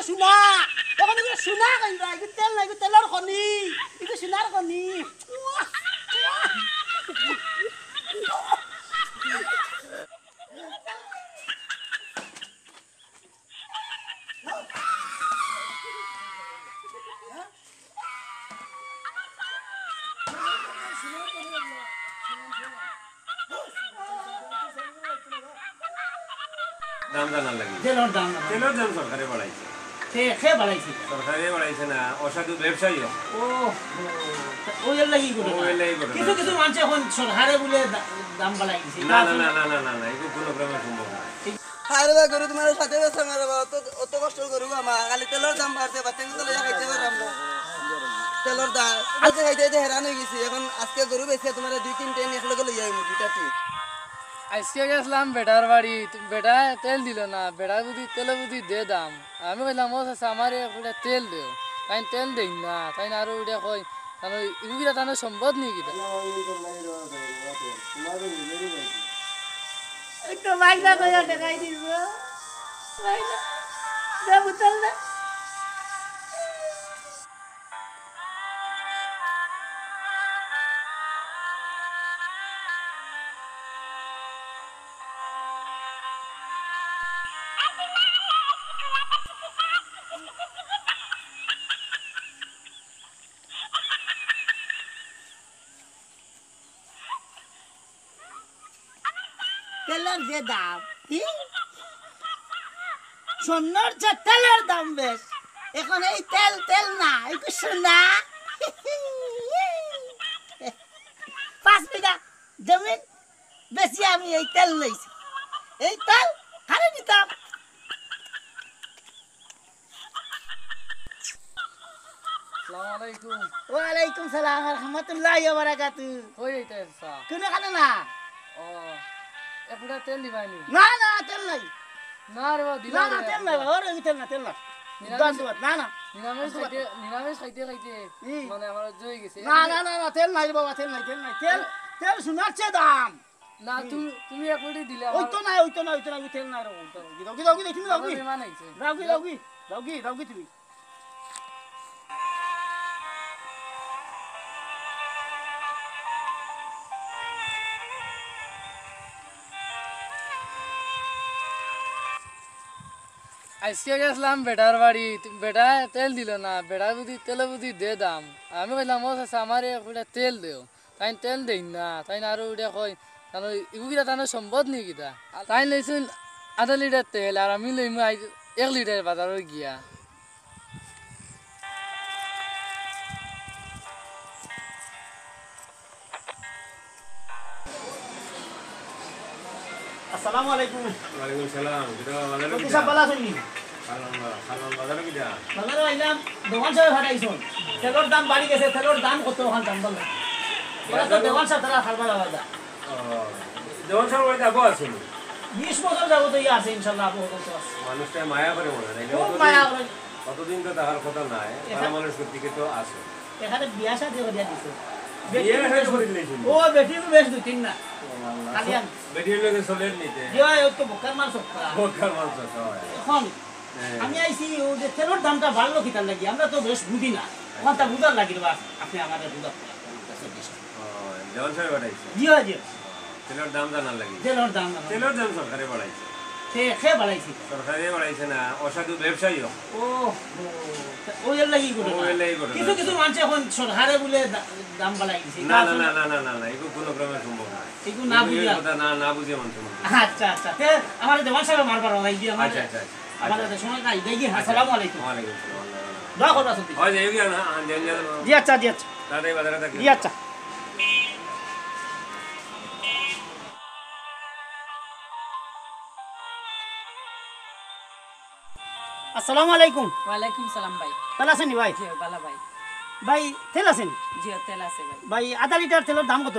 শুনা এখন এগুলো শুনা কইবা এগুলো তেল না এগুলো তেলের খনি এগুলো শুনার খনি দাম জানার লাগে তেলের দাম তেলের দাম সরকারে বাড়াইছে খেয়ে বাড়াইছে সরকারে বাড়াইছে না অসাধু ব্যবসায়ী ও ওই লাগি করে কিছু কিছু মানুষ এখন সরকারে বলে দাম বাড়াই দিছে না না না না না না এগুলো কোনো ক্রমে সম্ভব না আরে বা গরু তোমার সাথে ব্যস্ত মেরে বা অত কষ্ট করু আমা খালি তেলের দাম বাড়ছে বাচ্চা কিন্তু লইয়া খাইতে পারলাম না তেলের দাম আজকে খাইতে খাইতে হেরান হয়ে গেছি এখন আজকে গরু বেচে তোমার 2-3 ট্রেন একলগে লইয়া আইমু দুইটা ঠিক আজকে গেছিলাম বেটার বাড়ি বেটা তেল দিল না বেটা বুদ্ধি তেলে বুদ্ধি দে দাম আমি কইলাম ও চাচা আমার একটা তেল দেও তাই তেল দেই না তাই আরো ওটা কই তাহলে এগুলা তাহলে সম্ভব নেই কিটা একটু মাইনা কইয়া টাকাই দিব মাইনা দে বুতল না তেলের যে দাম সোনার যে তেলের দাম বেশ এখন এই তেল তেল না একটু সোনা 5 বিঘা জমিন বেশি আমি এই তেল লইছি এই তেল খারে দিতাম আসসালামু আলাইকুম ওয়ালাইকুম সালাম রহমতুল্লাহি ওয়া বারাকাতুহু কই আইতাছা কোন খানে না ও একটা তেল দিবাইনি না না তেল নাই না রে বাবা দিলা না তেল নাই ওর তেল না তেল না না না নিরামিষ খাইতে খাইতে মানে আমার জয় গেছে না না না তেল নাই বাবা তেল নাই তেল নাই তেল তেল শোনাচ্ছে দাম না তুমি এক কোটি দিলে ওই তো নাই তেল নাই রে দাও তুমি দাও বিমান আইছে দাও তুমি আজকে গেছিলাম বেটার বাড়ি বেটা তেল দিল না বেটা বুদ্ধি তেলে বুদ্ধি দে দাম আমি কইলাম ও চাচা আমার একটা তেল দেও তাই তেল দেই না তাই আরো ওটা কই তাহলে এগুলা তাহলে সম্ভব নেই কিটা তাই লইছুন আধা লিটার তেল আর আমি লইমু 1 লিটার বাজারে গিয়া আসসালামু আলাইকুম ওয়ালাইকুম সালাম এটা বাজারে কি সব ভালো আছেন সালাম বাজারে কি যা বাজারে আইলাম দোকান সাহেব হাঁটাইছুন তেলের দাম বাড়ি গেছে তেলের দাম কত ওখান দাম বলো ওরা তো দোকান সাহেব তারা খাবার আলাদা দেওয়ান সাহেব যাবো আসুন 20 বছর যাবো তো ইয়ে আছে ইনশাল্লাহ আপু তো আছে মানুষটা মায়া করে মনে হয় খুব মায়া করে কতদিন তো দেখার কথা নাই ভালো মানুষের দিকে তো আসে এখানে বিয়া শাদী করে দিছে বিয়ে শাদী করে দিয়েছেন ও বেটি তো বেশ 2-3 না খালি বেটির লোকে চলেন নিতে জয় তো বোকার মার সব বোকার মানুষ হয় এখন আমি আইছি ও যে তেলের দামটা বাড়লো কিতার লাগি আমরা তো বেশ বুঝি না ওখানটা বুঝার লাগি বা আপনি আমাদের বুঝার দেওয়ান সাহেব বাড়াইছে জি তেলের দাম জানার লাগে তেলের দাম সরকারে বাড়াইছে খেয়ে বাড়াইছি সরকারে বাড়াইছে না অসাধু ব্যবসায়ী ও ওই লাগি করে কিছু কিছু মানুষ এখন সরকারে বলে দাম বাড়াই দিছে না না না না না না এগুলো কোনো ক্রমে সম্ভব না এগুলো না বুঝিয়া না বুঝিয়ে মানুষ আচ্ছা তে আমার দেওয়ান সাহেব মারবার হলাই দিয়ে আচ্ছা আমাদের সময় নাই দেখি আসসালামু আলাইকুম ওয়ালাইকুম আসসালাম দোয়া করবা সত্যি হয় যাই গিয়া না জি আচ্ছা দাদাই বাজারে থাকি জি আচ্ছা আসসালামু আলাইকুম ওয়ালাইকুম সালাম ভাই তেল আছেন ভাই জি ভালো ভাই ভাই তেল আছেন জি তেল আছে ভাই ভাই আধা লিটার তেলের দাম কত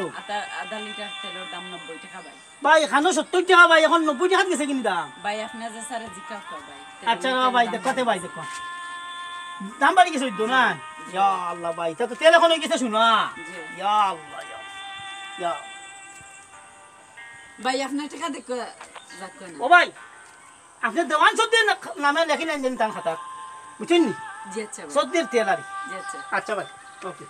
আধা লিটার তেলের দাম 90 টাকা ভাই ভাই খানো 70 টাকা ভাই এখন 90 টাকা গেছে কিনি দাম ভাই আপনি যে স্যার জিজ্ঞাসা কর ভাই আচ্ছা ভাই দেখতে ভাই দেখো দাম বাড়ি গেছে তো না ইয়া আল্লাহ ভাই তা তো তেল এখন হয়ে গেছে শুনা জি ইয়া আল্লাহ ইয়া ভাই আপনি টাকা দেখো যাক না ও ভাই আপনি দেওয়ান সদ্দি নামে লেখি নেন জানি তার খাতা বুঝছেন নি জি আচ্ছা ভাই সর্দির তেল আর জি আচ্ছা আচ্ছা ভাই ওকে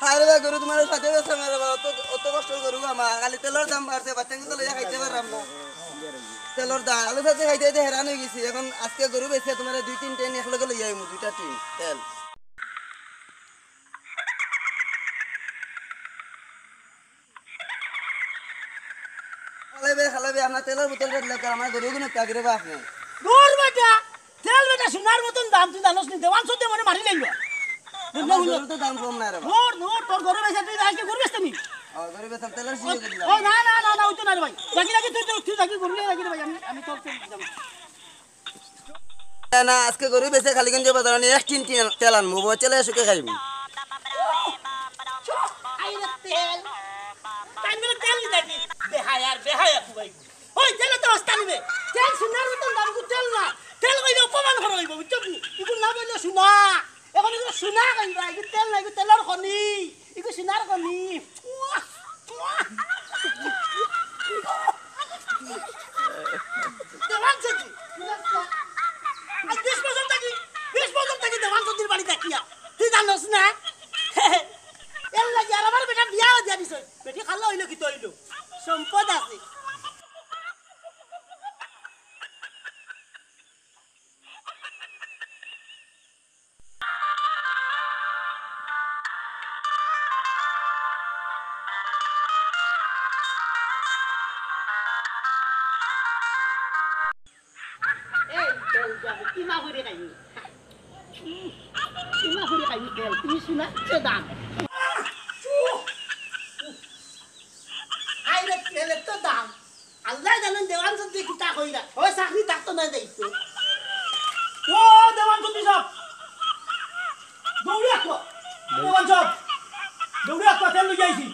হায় রে গরু তোমার সাথে বেশ মেরে বাবা অত কষ্ট গরু আমার খালি তেলের দাম বাড়ছে বাচ্চা কিন্তু লইয়া খাইতে পারলাম না তেলের দাম আলু সাথে খাইতে খাইতে হেরান হয়ে গেছি এখন আজকে গরু বেশি তোমার 2-3 টেন একলগে লইয়া আইমু 2টা টিন তেল খালাবে আপনার তেলের বোতলটা দিলে আমার গরু কোনো চাকরি বা আপনি দূর বেটা তেল বেটা সোনার মতন দাম তুই জানোস নি দেওয়ান সত্যি মনে মারি লাইলো আমার গরুর তো দাম কম না রে বাবা দূর দূর তোর গরু বেচা তুই আজকে গরু বেচতে নি গরু বেচার তেলের সিজে দিলাম ও না না না না ওই তো না রে ভাই রাখি রাখি তুই রাখি গরু রাখি রে ভাই আমি তোর তেল দিলাম না আজকে গরু বেচে খালি গঞ্জ বাজার নিয়ে 1 টিন তেল আনবো চলে শুকে খাইবি আইরে তেল টাইম মেরে তেল নি দেখি বেহায়া তুই ভাই ওই তেল তো অস্তা নিবে তেল সোনার মতন দাম কো তেল না তেল কইলে অপমান করা হইব বুঝছস নি ইগু না বললে সোনা এখন ইগু সোনা কইবা ইগু তেল না ইগু তেলের খনি ইগু সোনার খনি দেওয়ান সত্যি আজ 20 বছর থাকি দেওয়ান সত্যির বাড়ি দেখিয়া তুই জানোস না এর লাগি আর আমার বেটা বিয়া দিয়া দিছ বেটি খাল্লা হইলো কি তইলো সম্পদ আছে এই তেল যাবে কি না হইরে খাইনি কি না হইরে খাইনি তেল তুমি শুনা সে দাম আইরে তেলের তো দাম আল্লাহ জানেন দেওয়ান সত্যি কিতা কইরা ও চাকরি থাকতো না যাইতো ও দেওয়ান সত্যি সব দৌড়ে আসো দেওয়ান সব দৌড়ে আসো তেল লই যাইছি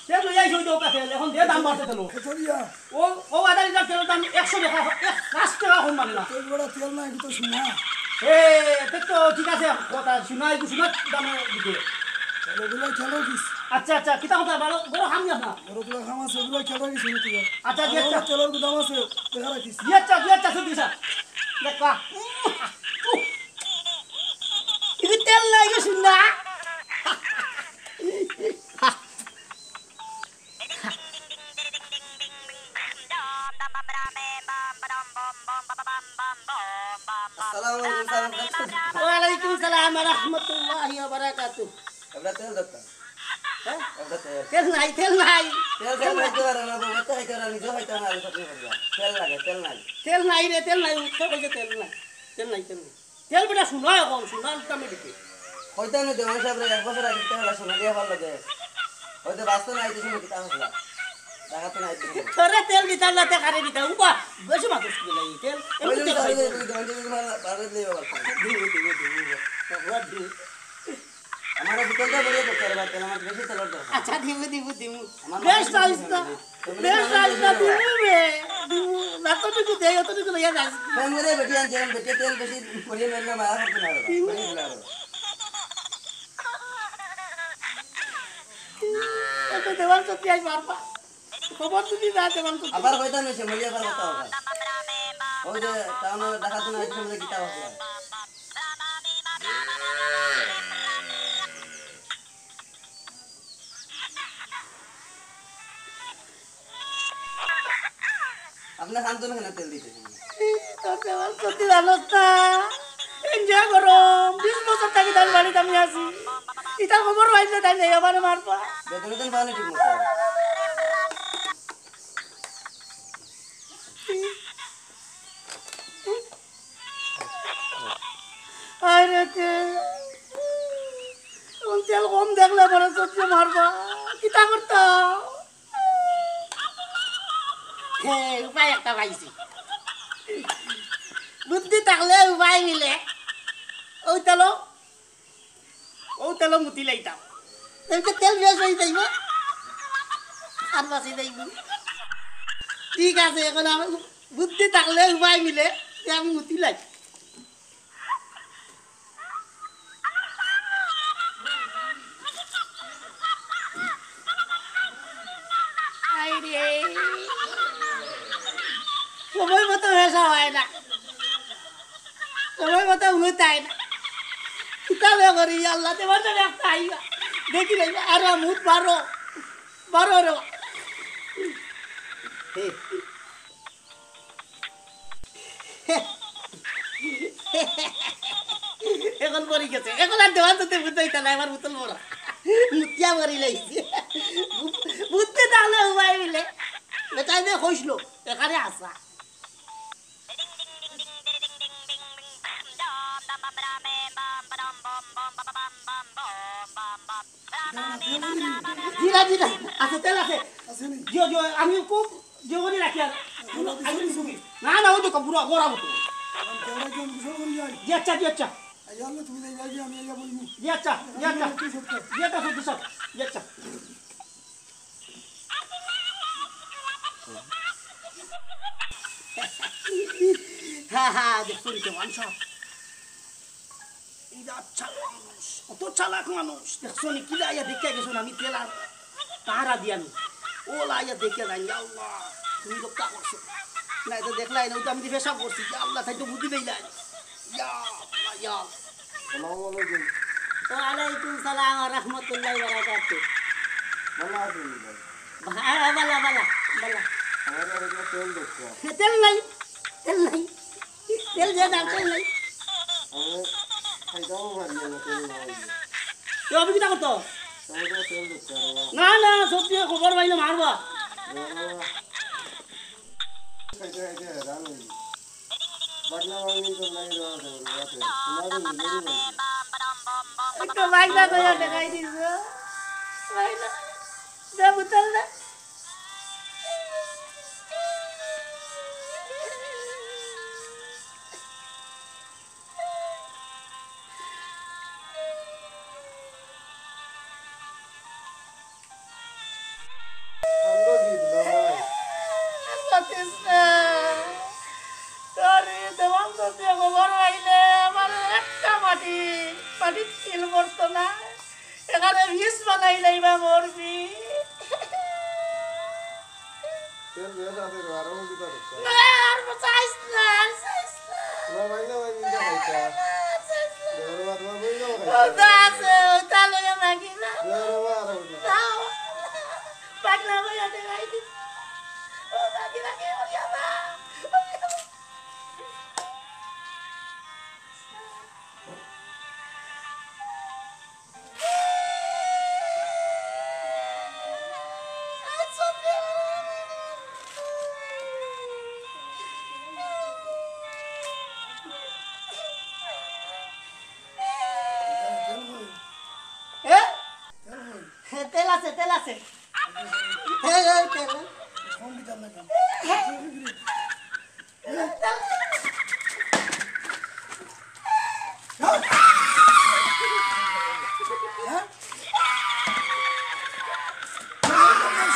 তেল লই যাইছি ওই দৌকা তেল এখন দিয়ে দাম বাড়তে তেল ও আধা লিটার তেলের দাম 100 টাকা 1 টাকা কম মানে না তেল না এগুলো তো শোনা তো ঠিক আছে কথা শোনা একটু শোনা দামে দিতে এগুলো খেলো কিস আচ্ছা আচ্ছা কিতা কথা ভালো বড় হাম না ওগুলো খাম আছে ওগুলো খেলো কিস তুই আচ্ছা দিয়ে আচ্ছা তেলের দাম আছে দেখা রাখিস দিয়ে আচ্ছা সুদি স্যার দেখা ইগু তেল না ইগু শুনা আসসালামু আলাইকুম ওয়ালাইকুম সালাম ওয়া রাহমাতুল্লাহি ওয়া বারাকাতুহু আমরা তেল দত্তা হ্যাঁ আমরা তেল তেল নাই তেল খাইতে পারে না বাচ্চা খাইতে পারে নিজে খাইতে না আলু সাথে করবা তেল লাগে তেল নাই তেল নাই রে তেল নাই উঠতে কইছে তেল নাই তেল বেটা শুনা এখন শুনা দামে দিতে হয়তো আমি দেওয়ান সাহেব 1 বছর আগে তেল শোনা দিয়া ভালো লাগে হয়তো বাস্তব নাই তো শুনে কিতা হসলা দেখাতে নাই তোরে তেল দিতাম না তে খারে দিতাম উবা বেশি মাথা ছিল এই তেল এমনি তেল খাইবো। আমার বোতলটা বড় দরকার বা তেল আমার বেশি তেল দরকার আচ্ছা দিমু বেস্ট আইসটা দিমু বে দিমু নাতটুকু দেই অতটুকু লইয়া যাস মেরে বেটি আনছেন বেটি তেল বেশি পরিয়ে মেরলে মারা করতে না এত দেওয়ান সত্যি আই পারবা খবর তুমি না দেওয়ান সত্যি আবার কইতাম এসে মরিয়া পার কথা হবে ওই যে তাহলে দেখাতো না এসে কিতা হবে আপনার শান্তনু কেন তেল দিতেছেন তোর দেওয়ান সত্যি জানোস না এনজয় করো 20 বছর থাকি তার বাড়িতে আমি আসি এটা খবর পাইছে তাই নেই আমার মারবা বেতন বেতন পাওয়া ঠিক মতো আরে তেল কম দেখলে পরে সত্যি মারবা কিতা করতো উপায় একটা পাইছি বুদ্ধি থাকলে উপায় মিলে ওই তেল মুতি লাইতাম তেল বেশ হয়ে যাইব আর বাঁচি দেখবি ঠিক আছে এখন আমার বুদ্ধি থাকলে উপায় মিলে যে আমি মুতি লাই সময় মতো ভেসা হয় না সময় মতো উঠায় না কিতাবে করি আল্লাহ তোমার একটা আইবা দেখি লাগবে আর মুখ বারো বারো রে এখন পরি গেছে এখন আর দেওয়ান তো বুঝতে না আমার বোতল বড় মুতিয়া মারি লাগছে বুঝতে তাহলে উপায় মিলে বেটাই দিয়ে কইসলো এখানে আসা জিরা জিরা আছে তেল আছে আসেনি জিও জিও আমি খুব জিও করে রাখি আর না না ও তো পুরো গোড়া মতো কেডা কেন কিছু করি যাই জি আচ্ছা আইয়ালে তুমি যাই যাই আমি আইয়া বলবো জি আচ্ছা সত্যি সব জি আচ্ছা হ্যাঁ হ্যাঁ দেখুন কেমন সব এটা চালাক মানুষ কত চালাক মানুষ দেখছো নি কি লাইয়া দেখে গেছো আমি তেলা পাহারা দিয়ানি ও লাইয়া দেখে নাই আল্লাহ তুমি তো কা করছো না এটা দেখলাই না ওটা আমি পেশাব করছি আল্লাহ তাই তো বুদ্ধি দেই নাই ইয়া আল্লাহ ইয়া আসসালামু আলাইকুম। ওয়ালাইকুম সালাম ওয়া রাহমাতুল্লাহি ওয়া বারাকাতুহু ভালো আছেন ভাই? হ্যাঁ বালা বালা বালা আমার একটা তেল দেখছো। তেল নাই তেল যে দাম তেল নাই আমি খাইতাম পারি না তেল নাই। তো আমি কি করতো আমার তেল দেখছো না না সত্যি খবর পাইলে মারবা খাইতে খাইতে রান হই বাটনা বাংলি তো নাই রাতে তোমাদের মেরি বলছি একটু বাইনা করে দেখাই দিছো বাইনা দে বুতল দে আমরা গীত ভাই কৃষ্ণা তোরে দেওয়াল তো দিয়ে খবর পাইলে আমার একটা মাটি তিল মরতো না এখানে বিষ বানাই লাইবা মরবি তেল বেশ আছে আরো গীত দেখছো না আর চাইস না তোমার ভাই না ভাই মিটা খাইতা দেওরা তোমার ভাই না ওটা খাইতা আছে ওটা লইয়া নাকি না দেওরা আরো গীত যাও পাগলা হইয়া দেখাই দি ও নাকি নাকি হইয়া না তেল আছে তেল ফোন দিতে না কেন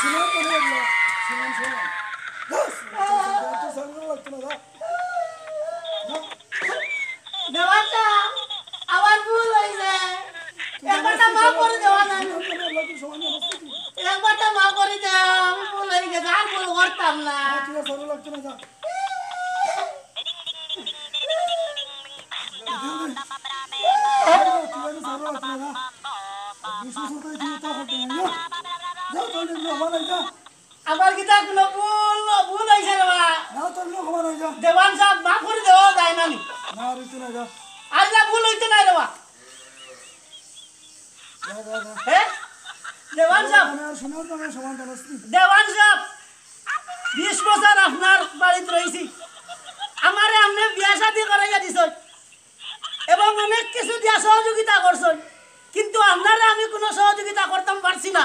শোনার কথা বলো শুনুন বাস তো সামনে লাগতো না দেওয়াটা আবার ভুল হইছে একবারটা মাফ করে দেওয়া না একবারটা মাফ করে দাও আমি ভুল হয়ে গেছে আর ভুল করতাম না আবার কি তা কোনো ভুল হইছে রে বা দেওয়ান সাহেব মাফ করে দেওয়া যায় না নি আর যা ভুল হইতে নাই রে বা হ্যাঁ দেওয়ান সাহেব দেওয়ান সাহেব 20 বছর আপনার বাড়িতে রয়েছি আমারে আপনি বিয়া শাদী করাইয়া দিছেন এবং অনেক কিছু দিয়া সহযোগিতা করছেন কিন্তু আপনারে আমি কোনো সহযোগিতা করতাম পারছি না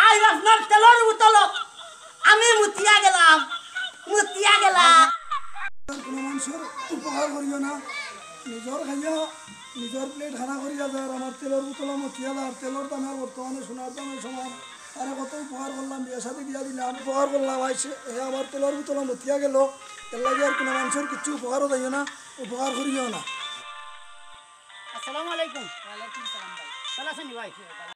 আজ আপনার তেলের বোতল আমি মুতিয়া গেলাম কোনো মানুষের উপকার করিও না নিজের খাইয়া নিজের প্লেট খানা করিয়া যায় আর আমার তেলের বোতল মতিয়া আর তেলের দামে বর্তমানে সোনার দামের সমান আরে কত উপকার করলাম, বিয়ে সাথে বিয়া দিলাম, উপকার করলাম, হে আমার তেলের বোতলা মতিয়া গেল, এর লাগে আর কোনো মানুষের কিছু উপকারও দিও না, উপকার করিও না। আসসালামু আলাইকুম। ওয়ালাইকুম সালাম ভাই। ভালো আছেন ভাই?